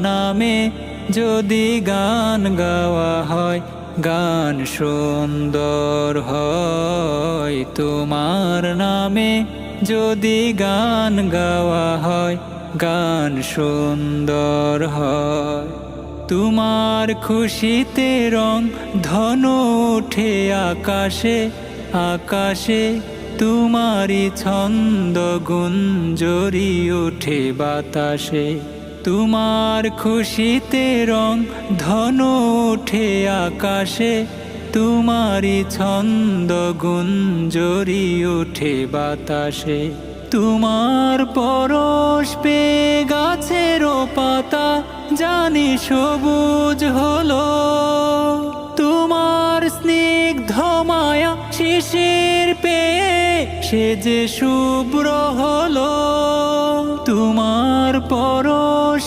নামে যদি গান গাওয়া হয়, গান সুন্দর হয়। তোমার নামে যদি গান গাওয়া হয়, গান সুন্দর হয়। তোমার খুশিতে রং ধনু ওঠে আকাশে, আকাশে তোমারি ছন্দ গুঞ্জরি ওঠে বাতাসে। তোমার খুশিতে রং ধনু ওঠে আকাশে, তোমারি ছন্দ গুঞ্জরি ওঠে বাতাসে। তোমার পরশ পেয়ে গাছেরও পাতা জানি সবুজ হলো, তোমার স্নিগ্ধ মায়া শিশির পেয়ে সে যে শুভ্র হলো। তোমার পরশ